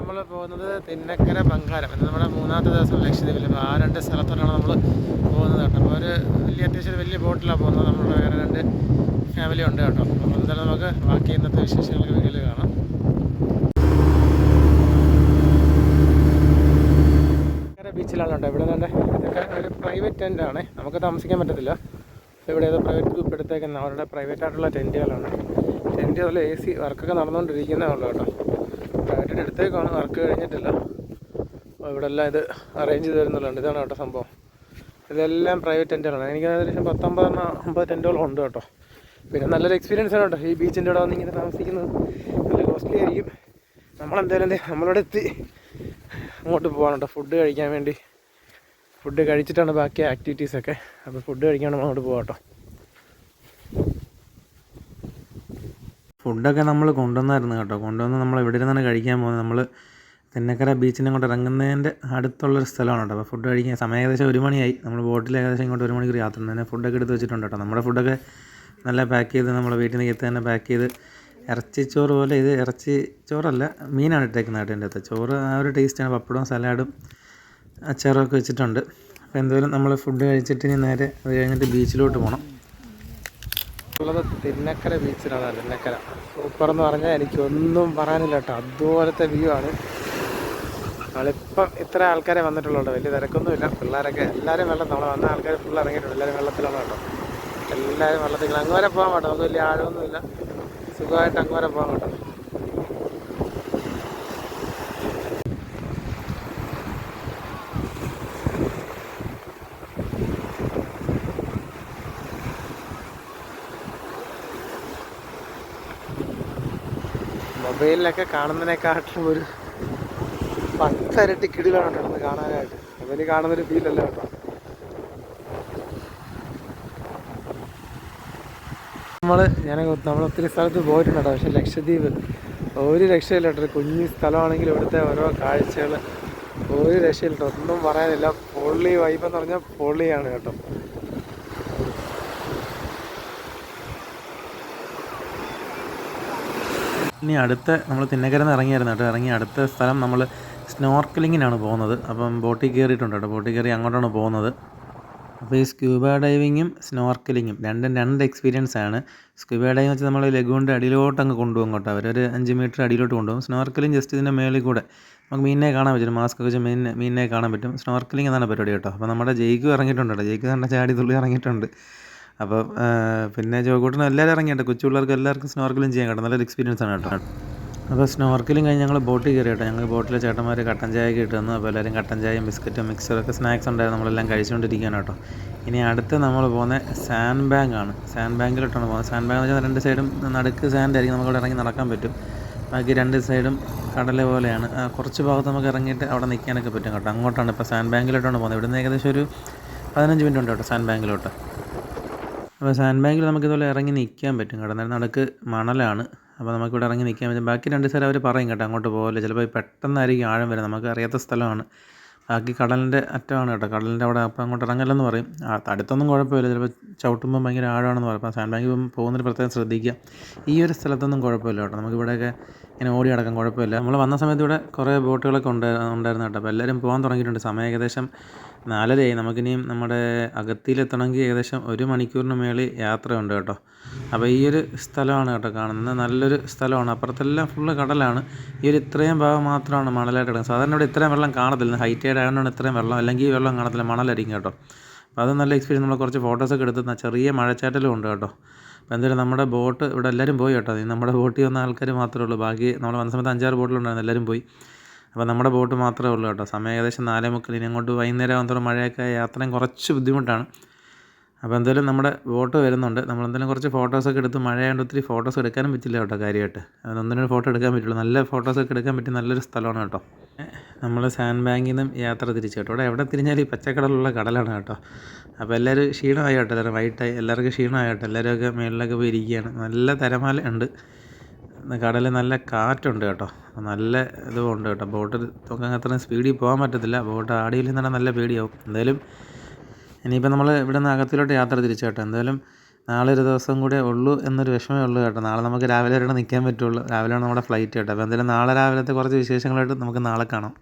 നമ്മൾ പോകുന്നത് തിന്നക്കര ബംഗാരം എന്ന് നമ്മുടെ മൂന്നാമത്തെ ദിവസം ലക്ഷദ്വീപിൽ. അപ്പോൾ ആ രണ്ട് സ്ഥലത്തോട്ടാണ് നമ്മൾ പോകുന്നത് കേട്ടോ. അപ്പോൾ ഒരു അത്യാവശ്യം വലിയ ബോട്ടിലാണ് പോകുന്നത്. നമ്മൾ വേറെ രണ്ട് ഫാമിലി ഉണ്ട് കേട്ടോ. അപ്പോൾ എന്തായാലും നമുക്ക് ബാക്കി ഇന്നത്തെ വിശേഷങ്ങൾക്ക് വീഡിയോയിൽ കാണാം. ബീച്ചിലാണ് കേട്ടോ. ഇവിടെ തന്നെ ഇതൊക്കെ ഒരു പ്രൈവറ്റ് ടെൻ്റാണ്, നമുക്ക് താമസിക്കാൻ പറ്റത്തില്ല. ഇവിടെ ഏതോ പ്രൈവറ്റ് ഗ്രൂപ്പ് എടുത്തേക്കുന്ന അവരുടെ പ്രൈവറ്റ് ആയിട്ടുള്ള ടെൻറ്റുകളാണ്. ടെൻറ്റ് പോലെ AC വർക്കൊക്കെ നടന്നുകൊണ്ടിരിക്കുന്നേ ഉള്ളൂ കേട്ടോ. പ്രൈവറ്റ് എടുത്തേക്കാണ്, വർക്ക് കഴിഞ്ഞിട്ടില്ല. അപ്പോൾ ഇവിടെ എല്ലാം ഇത് അറേഞ്ച് ചെയ്ത് തരുന്നുണ്ട്. ഇതാണ് കേട്ടോ സംഭവം. ഇതെല്ലാം പ്രൈവറ്റ് ടെൻറ്റുകളാണ്. എനിക്ക് ഏകദേശം 50 ടെൻറ്റുകളും ഉണ്ട് കേട്ടോ. പിന്നെ നല്ലൊരു എക്സ്പീരിയൻസ് ആണ് കേട്ടോ ഈ ബീച്ചിൻ്റെ ഇവിടെ വന്ന് ഇങ്ങനെ താമസിക്കുന്നത്. നല്ല കോസ്റ്റ്ലി ആയിരിക്കും. നമ്മളെന്തായാലും നമ്മളിവിടെ എത്തി അങ്ങോട്ട് പോകാൻ കേട്ടോ. ഫുഡ് കഴിക്കാൻ വേണ്ടി, ഫുഡ് കഴിച്ചിട്ടാണ് ബാക്കി ആക്ടിവിറ്റീസൊക്കെ. അപ്പോൾ ഫുഡ് കഴിക്കാൻ അങ്ങോട്ട് പോകാം കേട്ടോ. ഫുഡൊക്കെ നമ്മൾ കൊണ്ടുവന്നായിരുന്നു കേട്ടോ. കൊണ്ടുവന്ന് നമ്മൾ ഇവിടെ ഇരുന്നാണ് കഴിക്കാൻ പോകുന്നത്. നമ്മൾ തിന്നക്കര ബീച്ചിനെ അങ്ങോട്ട് ഇറങ്ങുന്നതിൻ്റെ അടുത്തുള്ളൊരു സ്ഥലമാണ് കേട്ടോ. അപ്പോൾ ഫുഡ് കഴിക്കാൻ സമയം ഏകദേശം 1 മണിയായി. നമ്മൾ ബോട്ടിൽ ഏകദേശം ഇങ്ങോട്ട് 1 മണിക്കൂർ യാത്ര ഉണ്ട്. ഫുഡൊക്കെ എടുത്ത് വെച്ചിട്ടുണ്ട് കേട്ടോ. നമ്മുടെ ഫുഡൊക്കെ നല്ല പാക്ക് ചെയ്ത് നമ്മൾ വീട്ടിൽ നിന്ന് എത്തി തന്നെ പാക്ക് ചെയ്ത്, ഇറച്ചിച്ചോറ് പോലെ, ഇത് ഇറച്ചി ചോറല്ല മീനാണ് ഇട്ടേക്കുന്നത് കേട്ടോ. എൻ്റെ അകത്ത് ചോറ് ആ ഒരു ടേസ്റ്റാണ്. പപ്പടവും സലാഡും അച്ചാറുമൊക്കെ വെച്ചിട്ടുണ്ട്. അപ്പോൾ എന്തായാലും നമ്മൾ ഫുഡ് കഴിച്ചിട്ട് ഇനി നേരെ അത് കഴിഞ്ഞിട്ട് ബീച്ചിലോട്ട് പോകണം. ഉള്ളത് തിന്നക്കര ബീച്ചിലാണ്. തിന്നക്കര സൂപ്പർ എന്ന് പറഞ്ഞാൽ എനിക്കൊന്നും പറയാനില്ല കേട്ടോ. അതുപോലത്തെ വ്യൂ ആണ്. നമ്മളിപ്പം ഇത്ര ആൾക്കാരെ വന്നിട്ടുള്ളൂ. വലിയ തിരക്കൊന്നുമില്ല. പിള്ളേരൊക്കെ എല്ലാവരും നമ്മൾ വന്ന ആൾക്കാർ ഫുൾ ഇറങ്ങിയിട്ടുണ്ട്. എല്ലാവരും വെള്ളത്തിലാണ് കേട്ടോ. എല്ലാവരും വെള്ളത്തിൽ അങ്ങ് വരെ പോകാൻ കേട്ടോ. നമുക്ക് വലിയ ആഴമൊന്നുമില്ല. സുഖമായിട്ട് അങ്ങ് വരെ പോകാൻ കേട്ടോ. മൊബൈലിലൊക്കെ കാണുന്നതിനെക്കാട്ടിലും ഒരു 10 ഇരട്ടി കിടിലാണ് കേട്ടോ ഇത് കാണാനായിട്ട്. മൊബൈലിൽ കാണുന്നൊരു ഫീലല്ല കേട്ടോ. നമ്മൾ ഒത്തിരി സ്ഥലത്ത് പോയിട്ടുണ്ട് കേട്ടോ. പക്ഷേ ലക്ഷദ്വീപ് ഒരു രക്ഷയില്ല കേട്ടോ. ഒരു കുഞ്ഞു സ്ഥലമാണെങ്കിൽ ഇവിടുത്തെ ഓരോ കാഴ്ചകൾ ഒരു രക്ഷയില്ല കേട്ടോ. ഒന്നും പറയാനില്ല. പൊള്ളി വൈബെന്ന് പറഞ്ഞാൽ പൊള്ളിയാണ് കേട്ടോ. ഇനി അടുത്ത നമ്മൾ തിന്നക്കരയിൽ നിന്ന് ഇറങ്ങിയായിരുന്നു കേട്ടോ. ഇറങ്ങി അടുത്ത സ്ഥലം നമ്മൾ സ്നോർക്കലിങ്ങിനാണ് പോകുന്നത്. അപ്പം ബോട്ടിൽ കയറിയിട്ടുണ്ട് കേട്ടോ. ബോട്ടിൽ കയറി അങ്ങോട്ടാണ് പോകുന്നത്. അപ്പോൾ ഈ സ്ക്യൂബ ഡൈവിങ്ങും സ്നോർക്കലിങ്ങും രണ്ട് എക്സ്പീരിയൻസ് ആണ്. സ്ക്യൂബ ഡൈവിങ് വെച്ചാൽ നമ്മൾ ലഗൂണിൻ്റെ അടിയിലോട്ട് അങ്ങ് കൊണ്ടുപോകും കേട്ടോ. അവരൊരു 5 മീറ്റർ അടിയിലോട്ട് കൊണ്ടുപോകും. സ്നോർക്കലിങ് ജസ്റ്റ് ഇതിൻ്റെ മേളിൽ കൂടെ നമുക്ക് മീനിനെ കാണാൻ പറ്റും. മാസ്ക് ഒക്കെ വെച്ച് മീനിനെ കാണാൻ പറ്റും. സ്നോർക്കലിംഗ് എന്നാണ് പരിപാടി കേട്ടോ. അപ്പോൾ നമ്മുടെ ജയിക്കും ഇറങ്ങിയിട്ടുണ്ട് കേട്ടോ. ജയിക്ക് കണ്ട ചാടി തുള്ളി ഇറങ്ങിയിട്ടുണ്ട്. അപ്പോൾ പിന്നെ ജോക്കൂട്ടിനും എല്ലാവരും ഇറങ്ങിയിട്ട് കൊച്ചു പിള്ളേർക്ക് എല്ലാവർക്കും സ്നോർക്കലിംഗ് ചെയ്യാൻ കേട്ടോ. നല്ലൊരു എക്സ്പീരിയൻസ് ആണ് കേട്ടോ. അപ്പോൾ സ്നോർക്കലിംഗ് കഴിഞ്ഞ് ഞങ്ങൾ ബോട്ടിൽ കയറി കേട്ടോ. ഞങ്ങൾ ബോട്ടിലെ ചേട്ടന്മാർ കട്ടൻ ചായയൊക്കെ ഇട്ട് തന്നു. അപ്പോൾ എല്ലാവരും കട്ടൻ ചായയും ബിസ്ക്കറ്റും മിക്സറൊക്കെ സ്നാക്സ് ഉണ്ടായിരുന്നു. നമ്മളെല്ലാം കഴിച്ചുകൊണ്ടിരിക്കുകയാണ് കേട്ടോ. ഇനി അടുത്ത് നമ്മൾ പോകുന്നത് സാൻഡ് ബാങ്ക് ആണ്. സാൻഡ് ബാങ്കിലോട്ടാണ് പോകുന്നത്. സാൻഡ് ബാങ്ക് എന്ന് വെച്ചാൽ 2 സൈഡും നടുക്ക് സാൻഡ് ആയിരിക്കും. നമുക്കവിടെ ഇറങ്ങി നടക്കാൻ പറ്റും. ബാക്കി 2 സൈഡും കടല പോലെയാണ്. കുറച്ച് ഭാഗത്ത് നമുക്ക് ഇറങ്ങിയിട്ട് അവിടെ നിൽക്കാനൊക്കെ പറ്റും കേട്ടോ. അങ്ങോട്ടാണ് ഇപ്പോൾ സാൻഡ് ബാങ്കിലോട്ടാണ് പോകുന്നത്. ഇവിടുന്ന് ഏകദേശം ഒരു 15 മിനിറ്റ് ഉണ്ട് കേട്ടോ സാൻഡ് ബാങ്കിലോട്ട്. അപ്പോൾ സാൻഡ് ബാങ്കിൽ നമുക്കിതുപോലെ ഇറങ്ങി നിൽക്കാൻ പറ്റും കേട്ടോ. അന്നേരം നടുക്ക് മണലാണ്. അപ്പോൾ നമുക്കിവിടെ ഇറങ്ങി നിൽക്കാൻ പറ്റും. ബാക്കി 2 സൈഡ് അവർ പറയും കേട്ടോ അങ്ങോട്ട് പോകല്ലേ. ചിലപ്പോൾ പെട്ടെന്നായിരിക്കും ആഴം വരും. നമുക്ക് അറിയാത്ത സ്ഥലമാണ്. ബാക്കി കടലിൻ്റെ അറ്റമാണ് കേട്ടോ. കടലിൻ്റെ അവിടെ അപ്പോൾ അങ്ങോട്ട് ഇറങ്ങല്ലെന്ന് പറയും. അടുത്തൊന്നും കുഴപ്പമില്ല. ചിലപ്പോൾ ചവിട്ടുമ്പോൾ ഭയങ്കര ആഴമാണെന്ന് പറയും. അപ്പോൾ സാൻഡ് ബാങ്കിൽ പോകുന്നതിന് പ്രത്യേകം ശ്രദ്ധിക്കുക. ഈ ഒരു സ്ഥലത്തൊന്നും കുഴപ്പമില്ല കേട്ടോ. നമുക്കിവിടെയൊക്കെ ഇങ്ങനെ ഓടി നടക്കാൻ കുഴപ്പമില്ല. നമ്മൾ വന്ന സമയത്ത് ഇവിടെ കുറേ ബോട്ടുകളൊക്കെ ഉണ്ടായിരുന്നു കേട്ടോ. അപ്പോൾ എല്ലാവരും പോകാൻ തുടങ്ങിയിട്ടുണ്ട്. സമയം ഏകദേശം 4:30 നമുക്കിനിയും നമ്മുടെ അഗത്തിയിലെത്തണമെങ്കിൽ ഏകദേശം 1 മണിക്കൂറിന് മേളിൽ യാത്രയുണ്ട് കേട്ടോ. അപ്പോൾ ഈ ഒരു സ്ഥലമാണ് കേട്ടോ കാണുന്നത്. നല്ലൊരു സ്ഥലമാണ്. അപ്പുറത്തെല്ലാം ഫുള്ള് കടലാണ്. ഈ ഒരു ഇത്രയും ഭാഗം മാത്രമാണ് മണലായിട്ട് കിടക്കുന്നത്. സാധാരണ ഇവിടെ ഇത്രയും വെള്ളം കാണത്തില്ല. ഹൈറ്റൈഡ് ആയതുകൊണ്ടാണ് ഇത്രയും വെള്ളം. അല്ലെങ്കിൽ ഈ വെള്ളം കാണത്തില്ല, മണലായിരിക്കും കേട്ടോ. അപ്പോൾ അത് നല്ല എക്സ്പീരിയൻസ്. നമ്മൾ കുറച്ച് ഫോട്ടോസൊക്കെ എടുത്ത് ചെറിയ മഴച്ചാറ്റലും ഉണ്ട് കേട്ടോ. അപ്പോൾ എന്തായാലും നമ്മുടെ ബോട്ട് ഇവിടെ എല്ലാവരും പോയി കേട്ടോ. നമ്മുടെ ബോട്ടിൽ വന്ന ആൾക്കാർ മാത്രമേ ഉള്ളൂ. ബാക്കി നമ്മൾ വന്ന സമയത്ത് 5-6 ബോട്ടിലുണ്ടായിരുന്നു. എല്ലാവരും പോയി. അപ്പോൾ നമ്മുടെ ബോട്ട് മാത്രമേ ഉള്ളൂ കേട്ടോ. സമയം ഏകദേശം 4:30. ഇനി അങ്ങോട്ട് വൈകുന്നേരം ആകുമ്പോഴും മഴയൊക്കെ യാത്രയും കുറച്ച് ബുദ്ധിമുട്ടാണ്. അപ്പോൾ എന്തായാലും നമ്മുടെ ബോട്ട് വരുന്നുണ്ട്. നമ്മളെന്തായാലും കുറച്ച് ഫോട്ടോസൊക്കെ എടുത്ത്, മഴയായതുകൊണ്ട് ഒത്തിരി ഫോട്ടോസ് എടുക്കാനും പറ്റില്ല കേട്ടോ കാര്യമായിട്ട്. അതൊന്നിനും ഫോട്ടോ എടുക്കാൻ പറ്റുള്ളൂ. നല്ല ഫോട്ടോസൊക്കെ എടുക്കാൻ പറ്റിയ നല്ലൊരു സ്ഥലമാണ് കേട്ടോ. നമ്മൾ സാൻഡ് ബാങ്കിൽ നിന്നും യാത്ര തിരിച്ചു കേട്ടോ. ഇവിടെ എവിടെ തിരിഞ്ഞാലും ഈ പച്ചക്കടലുള്ള കടലാണ് കേട്ടോ. അപ്പോൾ എല്ലാവരും ക്ഷീണമായി കേട്ടോ. എല്ലാവരും വൈകിട്ടായി, എല്ലാവർക്കും ക്ഷീണമായി കേട്ടോ. എല്ലാവരുമൊക്കെ മേളിലൊക്കെ പോയി ഇരിക്കുകയാണ്. നല്ല തിരമാല ഉണ്ട്. കടലിൽ നല്ല കാറ്റുണ്ട് കേട്ടോ. നല്ല ഇതുമുണ്ട് കേട്ടോ. ബോട്ട് നമുക്ക് അത്രയും സ്പീഡിൽ പോകാൻ പറ്റത്തില്ല. ബോട്ട് ആടിയിൽ നിന്നാണ് നല്ല പേടിയാവും. എന്തായാലും ഇനിയിപ്പോൾ നമ്മൾ ഇവിടെ നിന്ന് അകത്തിലോട്ട് യാത്ര തിരിച്ചു കേട്ടോ. എന്തായാലും നാളെ ഒരു ദിവസം കൂടെ ഉള്ളൂ എന്നൊരു വിഷമമേ ഉള്ളൂ കേട്ടോ. നാളെ നമുക്ക് രാവിലെ വരെ നിൽക്കാൻ പറ്റുള്ളൂ. രാവിലെയാണ് നമ്മുടെ ഫ്ലൈറ്റ് കേട്ടോ. അപ്പോൾ എന്തായാലും നാളെ രാവിലത്തെ കുറച്ച് വിശേഷങ്ങളായിട്ട് നമുക്ക് നാളെ കാണാം.